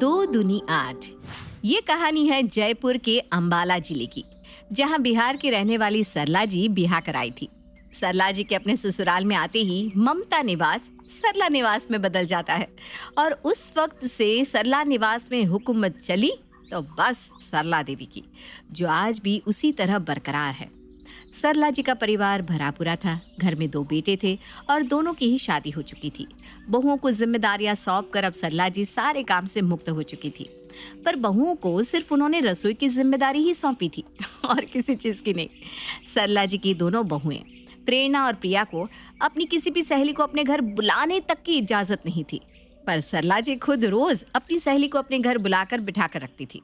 दो दूनी आठ। ये कहानी है जयपुर के अंबाला जिले की, जहां बिहार की रहने वाली सरला जी ब्याह कराई थी। सरला जी के अपने ससुराल में आते ही ममता निवास सरला निवास में बदल जाता है और उस वक्त से सरला निवास में हुकूमत चली तो बस सरला देवी की, जो आज भी उसी तरह बरकरार है। सरला जी का परिवार भरा पूरा था। घर में 2 बेटे थे और दोनों की ही शादी हो चुकी थी। बहुओं को जिम्मेदारियां सौंप कर अब सरला जी सारे काम से मुक्त हो चुकी थी। पर बहुओं को सिर्फ उन्होंने रसोई की जिम्मेदारी ही सौंपी थी और किसी चीज की नहीं। सरला जी की दोनों बहुएं प्रेरणा और प्रिया को अपनी किसी भी सहेली को अपने घर बुलाने तक की इजाजत नहीं थी। पर सरला जी खुद रोज अपनी सहेली को अपने घर बुलाकर बिठाकर रखती थी।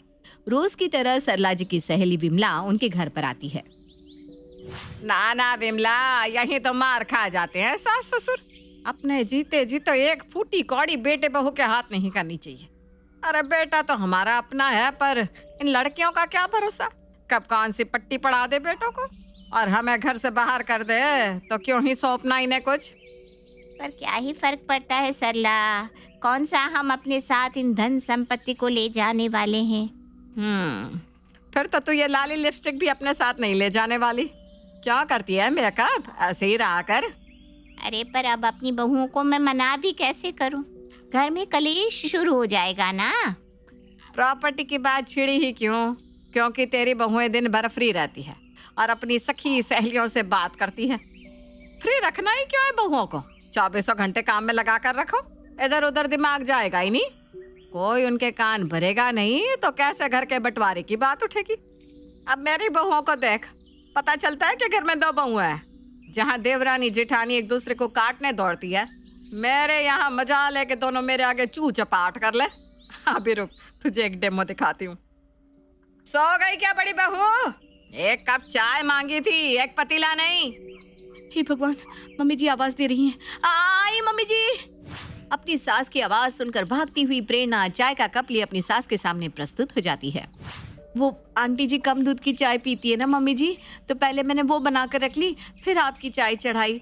रोज की तरह सरला जी की सहेली विमला उनके घर पर आती है। ना ना विमला, यहीं तो मार खा जाते हैं सास ससुर। अपने जीते जी तो एक फूटी कौड़ी बेटे बहू के हाथ नहीं करनी चाहिए। अरे बेटा तो हमारा अपना है, पर इन लड़कियों का क्या भरोसा, कब कौन सी पट्टी पड़ा दे बेटों को और हमें घर से बाहर कर दे, तो क्यों ही सौंपना इन्हें कुछ। पर क्या ही फर्क पड़ता है सरला, कौन सा हम अपने साथ इन धन संपत्ति को ले जाने वाले हैं। फिर तो तू ये लाली लिपस्टिक भी अपने साथ नहीं ले जाने वाली। क्या करती है मेकअप, ऐसे ही रहा कर। अरे पर अब अपनी बहुओं को मैं मना भी कैसे करूं, घर में कलेश शुरू हो जाएगा ना। प्रॉपर्टी की बात छिड़ी ही क्यों, क्योंकि तेरी बहुएं दिन भर फ्री रहती है और अपनी सखी सहेलियों से बात करती है। फ्री रखना ही क्यों है बहुओं को, 24 घंटे काम में लगा कर रखो, इधर उधर दिमाग जाएगा ही नहीं। कोई उनके कान भरेगा नहीं तो कैसे घर के बंटवारे की बात उठेगी। अब मेरी बहुओं को देख, पता चलता है कि घर में 2 बहुएं हैं। जहाँ देवरानी जेठानी एक दूसरे को काटने दौड़ती है, मेरे यहाँ मजा ले के दोनों मेरे आगे चू चपाट कर ले। अभी रुक, तुझे एक डेमो दिखाती हूँ। सो गई क्या बड़ी बहू? एक कप चाय मांगी थी, एक पतीला नहीं। हे भगवान, मम्मी जी आवाज दे रही हैं। आई मम्मी जी। अपनी सास की आवाज सुनकर भागती हुई प्रेरणा चाय का कप लिए अपनी सास के सामने प्रस्तुत हो जाती है। वो आंटी जी कम दूध की चाय पीती है ना मम्मी जी, तो पहले मैंने वो बनाकर रख ली, फिर आपकी चाय चढ़ाई।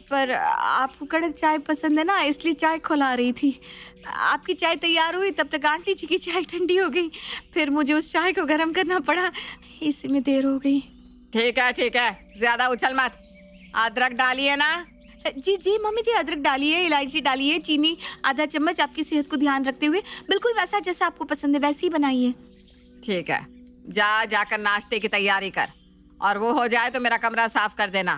पर आपको कड़क चाय पसंद है ना, इसलिए चाय खौला रही थी। आपकी चाय तैयार हुई तब तक आंटी जी की चाय ठंडी हो गई, फिर मुझे उस चाय को गर्म करना पड़ा, इसी में देर हो गई। ठीक है, ज्यादा उछल मत। अदरक डालिए ना। जी जी मम्मी जी, अदरक डालिए, इलायची डालिए, चीनी आधा चम्मच, आपकी सेहत को ध्यान रखते हुए बिल्कुल वैसा जैसा आपको पसंद है वैसे ही बनाइए। ठीक है, जाकर नाश्ते की तैयारी कर, और वो हो जाए तो मेरा कमरा साफ कर देना।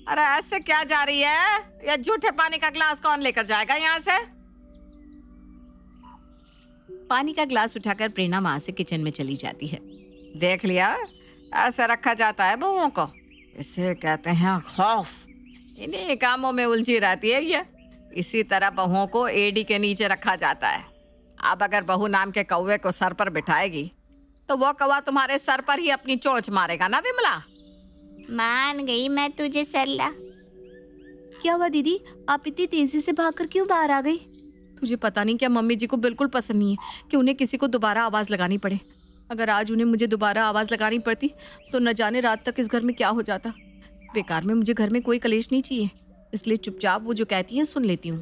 अरे ऐसे क्या जा रही है, या जूठे पानी का ग्लास कौन लेकर जाएगा यहाँ से? पानी का ग्लास उठाकर प्रेरणा वहां से किचन में चली जाती है। देख लिया, ऐसे रखा जाता है बहुओं को, इसे कहते हैं खौफ। इन्हीं कामों में उलझी रहती है ये। इसी तरह बहुओं को एड़ी के नीचे रखा जाता है। अब अगर बहू नाम के कौवे को सर पर बिठाएगी तो वो कौवा तुम्हारे सर पर ही अपनी चोंच मारेगा ना विमला। मान गई मैं तुझे सरला। क्या हुआ दीदी, आप इतनी तेजी से भागकर क्यों बाहर आ गई? तुझे पता नहीं क्या मम्मी जी को बिल्कुल पसंद नहीं है कि उन्हें किसी को दोबारा आवाज लगानी पड़े। अगर आज उन्हें मुझे दोबारा आवाज लगानी पड़ती तो न जाने रात तक इस घर में क्या हो जाता। बेकार में मुझे घर में कोई कलेश नहीं चाहिए, इसलिए चुपचाप वो जो कहती है सुन लेती हूँ।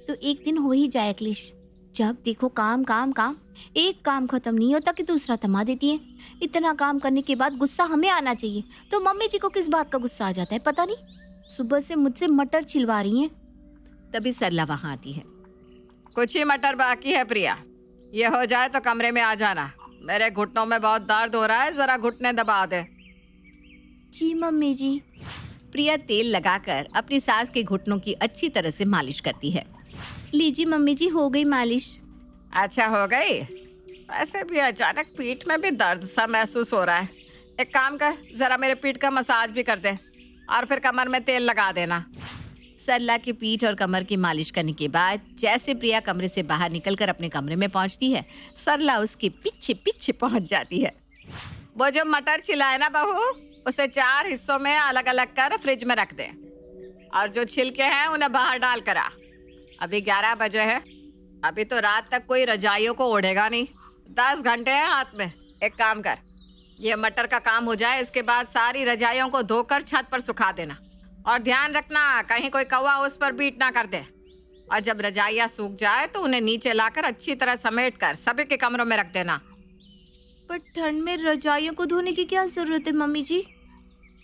तो एक दिन हो ही जाए क्लेश, जब देखो काम काम काम, एक काम खत्म नहीं होता कि दूसरा थमा देती है। इतना काम करने के बाद गुस्सा हमें आना चाहिए, तो मम्मी जी को किस बात का गुस्सा आ जाता है पता नहीं। सुबह से मुझसे मटर छिलवा रही हैं। तभी सरला वहां आती है। कुछ ही मटर बाकी है प्रिया, ये हो जाए तो कमरे में आ जाना। मेरे घुटनों में बहुत दर्द हो रहा है, जरा घुटने दबा दे। जी मम्मी जी। प्रिया तेल लगाकर अपनी सास के घुटनों की अच्छी तरह से मालिश करती है। लीजिए मम्मी जी, हो गई मालिश। अच्छा हो गई। वैसे भी अचानक पीठ में भी दर्द सा महसूस हो रहा है। एक काम कर, जरा मेरे पीठ का मसाज भी कर दे और फिर कमर में तेल लगा देना। सरला की पीठ और कमर की मालिश करने के बाद जैसे प्रिया कमरे से बाहर निकलकर अपने कमरे में पहुंचती है, सरला उसके पीछे पीछे पहुंच जाती है। वो जो मटर छिला है ना बहू, उसे 4 हिस्सों में अलग अलग कर फ्रिज में रख दे, और जो छिलके हैं उन्हें बाहर डाल कर आ। अभी 11 बजे है, अभी तो रात तक कोई रजाइयों को ओढ़ेगा नहीं। 10 घंटे हैं हाथ में। एक काम कर, ये मटर का काम हो जाए, इसके बाद सारी रजाइयों को धोकर छत पर सुखा देना, और ध्यान रखना कहीं कोई कौवा उस पर बीट ना कर दे। और जब रजाइयाँ सूख जाए तो उन्हें नीचे लाकर अच्छी तरह समेट कर सभी के कमरों में रख देना। पर ठंड में रजाइयों को धोने की क्या जरूरत है मम्मी जी?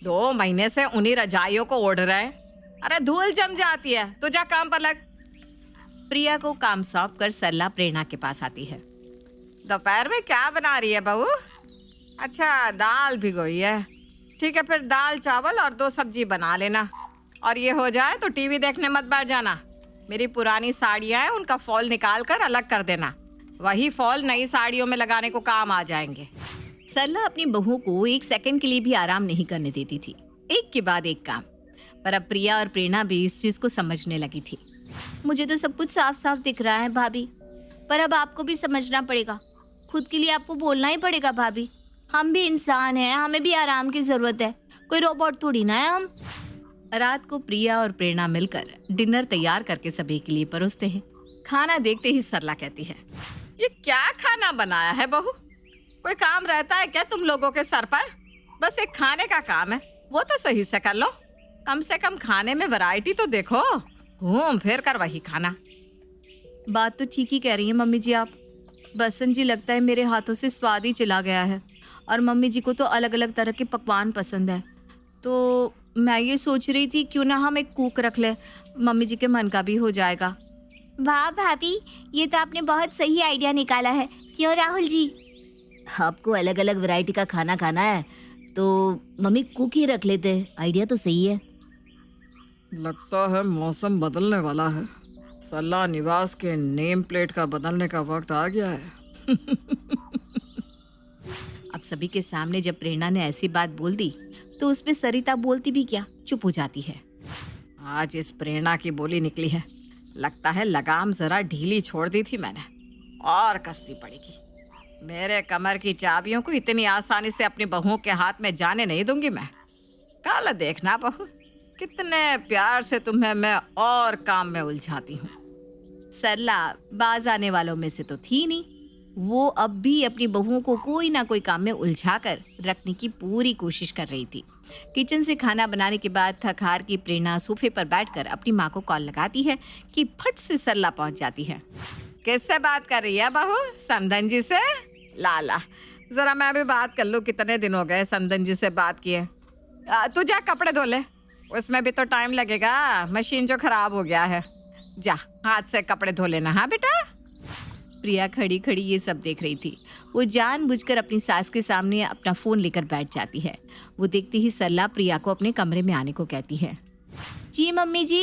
2 महीने से उन्हीं रजाइयों को ओढ़ रहे हैं। अरे धूल जम जाती है, तो जा काम पर लग। प्रिया को काम सौंप कर सरला प्रेरणा के पास आती है। दोपहर में क्या बना रही है बहू? अच्छा, दाल भिगोई है। ठीक है, फिर दाल चावल और 2 सब्जी बना लेना। और ये हो जाए तो टीवी देखने मत बैठ जाना। मेरी पुरानी साड़ियाँ हैं, उनका फॉल निकाल कर अलग कर देना। वही फॉल नई साड़ियों में लगाने को काम आ जाएंगे। सरला अपनी बहू को 1 सेकंड के लिए भी आराम नहीं करने देती थी, एक के बाद एक काम। पर अब प्रिया और प्रेरणा भी इस चीज को समझने लगी थी। मुझे तो सब कुछ साफ साफ दिख रहा है भाभी, पर अब आपको भी समझना पड़ेगा। खुद के लिए आपको बोलना ही पड़ेगा भाभी। हम भी इंसान हैं, हमें भी आराम की जरूरत है, कोई रोबोट थोड़ी ना है हम। रात को प्रिया और प्रेरणा मिलकर डिनर तैयार करके सभी के लिए परोसते हैं। खाना देखते ही सरला कहती है, ये क्या खाना बनाया है बहू? कोई काम रहता है क्या तुम लोगों के सर पर? बस एक खाने का काम है, वो तो सही से कर लो। कम से कम खाने में वैरायटी तो देखो, घूम फिर कर वही खाना। बात तो ठीक ही कह रही हैं मम्मी जी आप। बसंत जी, लगता है मेरे हाथों से स्वाद ही चला गया है, और मम्मी जी को तो अलग अलग तरह के पकवान पसंद है। तो मैं ये सोच रही थी क्यों ना हम एक कुक रख ले, मम्मी जी के मन का भी हो जाएगा। वाह भाभी, ये तो आपने बहुत सही आइडिया निकाला है। क्यों राहुल जी? आपको अलग अलग वैरायटी का खाना खाना है तो मम्मी कुक ही रख लेते। आइडिया तो सही है। लगता है मौसम बदलने वाला है। सरला निवास के नेम प्लेट का बदलने का वक्त आ गया है। अब सभी के सामने जब प्रेरणा ने ऐसी बात बोल दी तो उस पे सरिता बोलती भी क्या, चुप हो जाती है। आज इस प्रेरणा की बोली निकली है। लगता है लगाम जरा ढीली छोड़ दी थी मैंने, और कसती पड़ेगी। मेरे कमर की चाबियों को इतनी आसानी से अपनी बहुओं के हाथ में जाने नहीं दूंगी मैं। कल देखना बहू, कितने प्यार से तुम्हें मैं और काम में उलझाती हूँ। सरला बाज आने वालों में से तो थी नहीं। वो अब भी अपनी बहुओं को कोई ना कोई काम में उलझाकर रखने की पूरी कोशिश कर रही थी। किचन से खाना बनाने के बाद थक हार की प्रेरणा सोफे पर बैठकर अपनी माँ को कॉल लगाती है कि फट से सरला पहुंच जाती है। किससे बात कर रही है बहू? समधन जी से? लाला, जरा मैं भी बात कर लूँ। कितने दिन हो गए समधन जी से बात किए। तू जा कपड़े धो ले, उसमें भी तो टाइम लगेगा, मशीन जो खराब हो गया है। जा हाथ से कपड़े धो लेना। हाँ बेटा। प्रिया खड़ी खड़ी ये सब देख रही थी। वो जानबूझकर अपनी सास के सामने अपना फोन लेकर बैठ जाती है। वो देखती ही सरला प्रिया को अपने कमरे में आने को कहती है। जी मम्मी जी।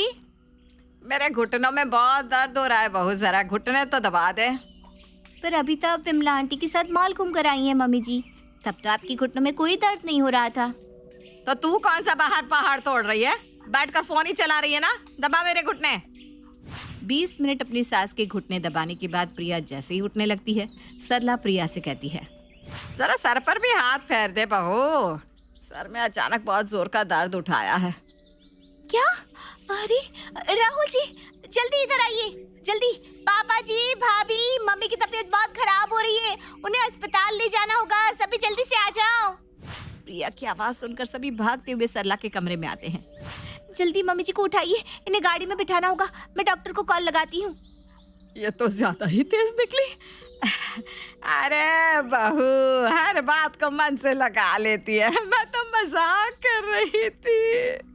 मेरे घुटनों में बहुत दर्द हो रहा है बहू, जरा घुटने तो दबा दे। पर अभी तो आप विमला आंटी के साथ मॉल घूम कर आई हैं मम्मी जी, तब तो आपकी घुटनों में कोई दर्द नहीं हो रहा था। तो तू कौन सा बाहर पहाड़ तोड़ रही है? बैठकर फोन ही चला रही है ना। दबा मेरे घुटने। 20 मिनट अपनी सास के घुटने दबाने के बाद प्रिया जैसे ही उठने लगती है, सरला प्रिया से कहती है, जरा सर पर भी हाथ फेर दे बहू। सर में अचानक बहुत जोर का दर्द उठाया है। क्या? अरे राहुल जी, जल्दी इधर आइए, जल्दी। पापा जी, भाभी, मम्मी की तबीयत बहुत खराब हो रही है, उन्हें अस्पताल ले जाना होगा, सभी जल्दी से आ जाओ। प्रिया की आवाज सुनकर सभी भागते हुए सरला के कमरे में आते हैं। जल्दी मम्मी जी को उठाइए, इन्हें गाड़ी में बिठाना होगा, मैं डॉक्टर को कॉल लगाती हूँ। ये तो ज्यादा ही तेज निकली। अरे बहू, हर बात को मन से लगा लेती है। मैं तो मजाक कर रही थी।